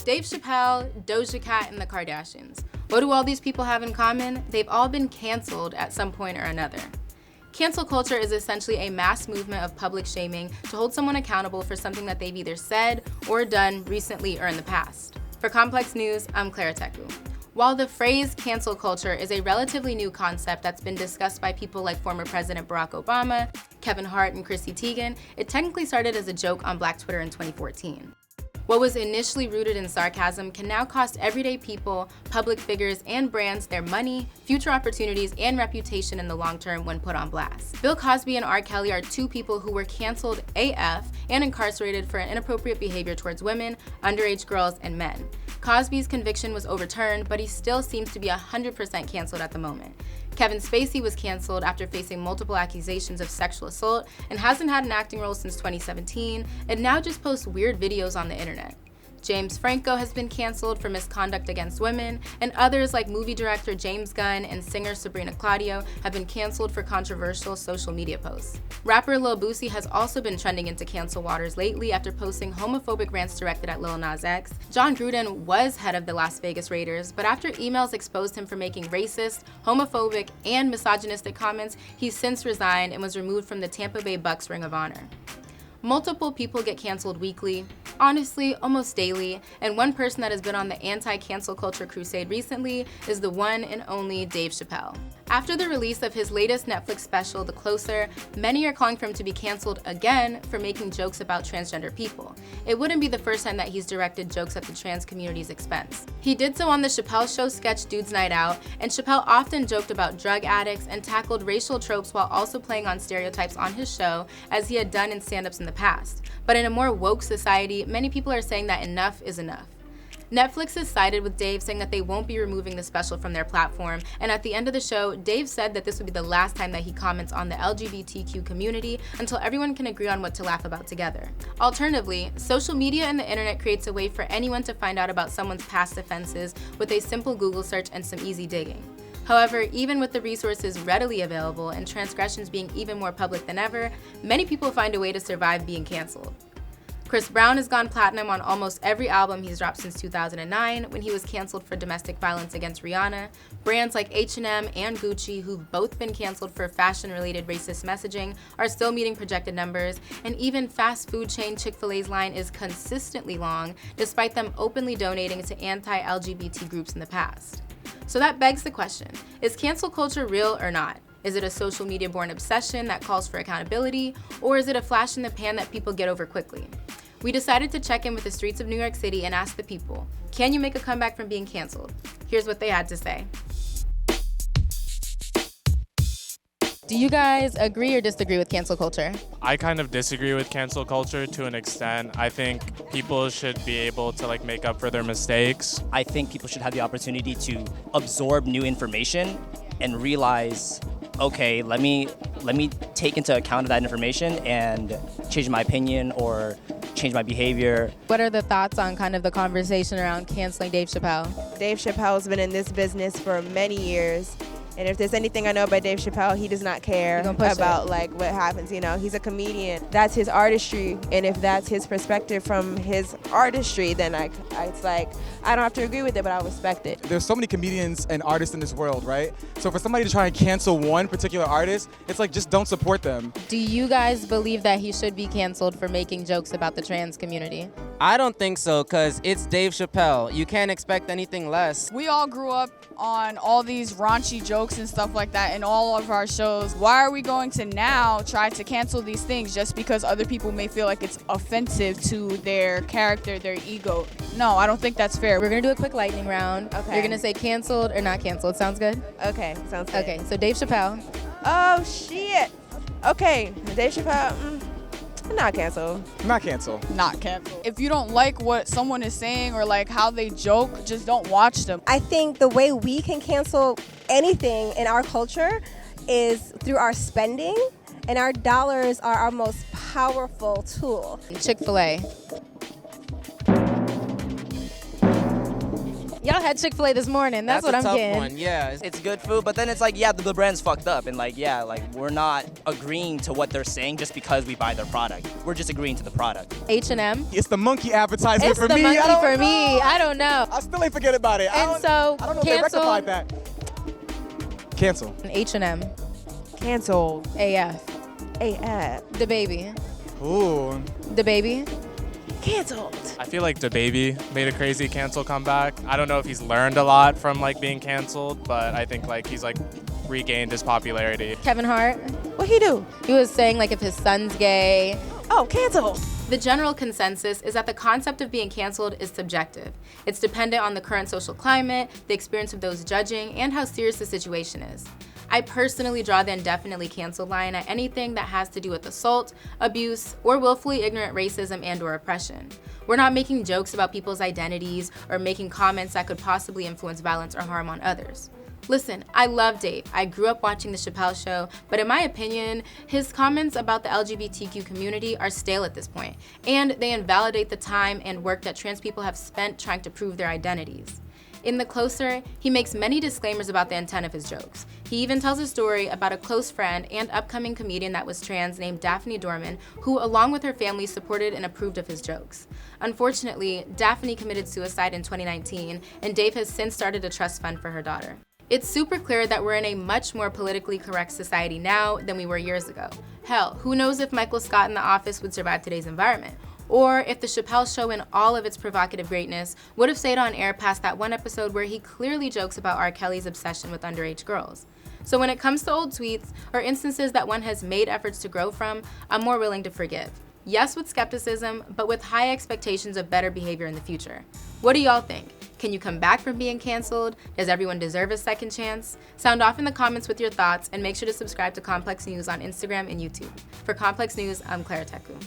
Dave Chappelle, Doja Cat, and the Kardashians. What do all these people have in common? They've all been canceled at some point or another. Cancel culture is essentially a mass movement of public shaming to hold someone accountable for something that they've either said or done recently or in the past. For Complex News, I'm Clara Teku. While the phrase cancel culture is a relatively new concept that's been discussed by people like former President Barack Obama, Kevin Hart, and Chrissy Teigen, it technically started as a joke on Black Twitter in 2014. What was initially rooted in sarcasm can now cost everyday people, public figures, and brands their money, future opportunities, and reputation in the long term when put on blast. Bill Cosby and R. Kelly are two people who were canceled AF and incarcerated for inappropriate behavior towards women, underage girls, and men. Cosby's conviction was overturned, but he still seems to be 100% canceled at the moment. Kevin Spacey was canceled after facing multiple accusations of sexual assault and hasn't had an acting role since 2017, and now just posts weird videos on the internet. James Franco has been canceled for misconduct against women, and others like movie director James Gunn and singer Sabrina Claudio have been canceled for controversial social media posts. Rapper Lil Boosie has also been trending into cancel waters lately after posting homophobic rants directed at Lil Nas X. John Gruden was head of the Las Vegas Raiders, but after emails exposed him for making racist, homophobic, and misogynistic comments, he's since resigned and was removed from the Tampa Bay Bucks Ring of Honor. Multiple people get canceled weekly, honestly, almost daily, and one person that has been on the anti-cancel culture crusade recently is the one and only Dave Chappelle. After the release of his latest Netflix special, The Closer, many are calling for him to be canceled again for making jokes about transgender people. It wouldn't be the first time that he's directed jokes at the trans community's expense. He did so on the Chappelle Show sketch Dude's Night Out, and Chappelle often joked about drug addicts and tackled racial tropes while also playing on stereotypes on his show, as he had done in stand-ups in the past. But in a more woke society, many people are saying that enough is enough. Netflix has sided with Dave, saying that they won't be removing the special from their platform, and at the end of the show, Dave said that this would be the last time that he comments on the LGBTQ community until everyone can agree on what to laugh about together. Alternatively, social media and the internet creates a way for anyone to find out about someone's past offenses with a simple Google search and some easy digging. However, even with the resources readily available and transgressions being even more public than ever, many people find a way to survive being canceled. Chris Brown has gone platinum on almost every album he's dropped since 2009 when he was canceled for domestic violence against Rihanna. Brands like H&M and Gucci, who've both been canceled for fashion-related racist messaging, are still meeting projected numbers, and even fast food chain Chick-fil-A's line is consistently long, despite them openly donating to anti-LGBT groups in the past. So that begs the question, is cancel culture real or not? Is it a social media-born obsession that calls for accountability, or is it a flash in the pan that people get over quickly? We decided to check in with the streets of New York City and ask the people, can you make a comeback from being canceled? Here's what they had to say. Do you guys agree or disagree with cancel culture? I kind of disagree with cancel culture to an extent. I think people should be able to make up for their mistakes. I think people should have the opportunity to absorb new information and realize, okay, let me take into account that information and change my opinion or change my behavior. What are the thoughts on kind of the conversation around canceling Dave Chappelle? Dave Chappelle's been in this business for many years. And if there's anything I know about Dave Chappelle, he does not care about what happens. He's a comedian. That's his artistry, and if that's his perspective from his artistry, then it's like I don't have to agree with it, but I'll respect it. There's so many comedians and artists in this world, right? So for somebody to try and cancel one particular artist, it's like just don't support them. Do you guys believe that he should be canceled for making jokes about the trans community? I don't think so, because it's Dave Chappelle. You can't expect anything less. We all grew up on all these raunchy jokes and stuff like that in all of our shows. Why are we going to now try to cancel these things just because other people may feel like it's offensive to their character, their ego? No, I don't think that's fair. We're going to do a quick lightning round. Okay. You're going to say canceled or not canceled. Sounds good? Okay, sounds good. Okay, so Dave Chappelle. Oh, shit. Okay, Dave Chappelle, not canceled. Not cancel. Not canceled. If you don't like what someone is saying or how they joke, just don't watch them. I think the way we can cancel anything in our culture is through our spending, and our dollars are our most powerful tool. Chick-fil-A. Y'all had Chick-fil-A this morning. That's what a I'm tough getting. one. Yeah. It's good food, but then it's like, yeah, the brand's fucked up, and like, yeah, like we're not agreeing to what they're saying just because we buy their product. We're just agreeing to the product. H&M. It's the monkey advertisement It's for the me. monkey I don't for know. me. I don't know. I still ain't forget about it. And so, I don't know if they cancel rectified that. Cancel. H&M. Canceled. AF. AF. The baby. Ooh. The baby. Canceled. I feel like DaBaby made a crazy cancel comeback. I don't know if he's learned a lot from like being canceled, but I think like he's like regained his popularity. Kevin Hart. What he do? He was saying like if his son's gay. Oh, canceled. The general consensus is that the concept of being canceled is subjective. It's dependent on the current social climate, the experience of those judging, and how serious the situation is. I personally draw the indefinitely canceled line at anything that has to do with assault, abuse, or willfully ignorant racism and/or oppression. We're not making jokes about people's identities or making comments that could possibly influence violence or harm on others. Listen, I love Dave. I grew up watching The Chappelle Show, but in my opinion, his comments about the LGBTQ community are stale at this point, and they invalidate the time and work that trans people have spent trying to prove their identities. In The Closer, he makes many disclaimers about the intent of his jokes. He even tells a story about a close friend and upcoming comedian that was trans named Daphne Dorman, who along with her family supported and approved of his jokes. Unfortunately, Daphne committed suicide in 2019, and Dave has since started a trust fund for her daughter. It's super clear that we're in a much more politically correct society now than we were years ago. Hell, who knows if Michael Scott in The Office would survive today's environment? Or if The Chappelle Show in all of its provocative greatness would have stayed on air past that one episode where he clearly jokes about R. Kelly's obsession with underage girls. So when it comes to old tweets or instances that one has made efforts to grow from, I'm more willing to forgive. Yes, with skepticism, but with high expectations of better behavior in the future. What do y'all think? Can you come back from being canceled? Does everyone deserve a second chance? Sound off in the comments with your thoughts, and make sure to subscribe to Complex News on Instagram and YouTube. For Complex News, I'm Clara Teku.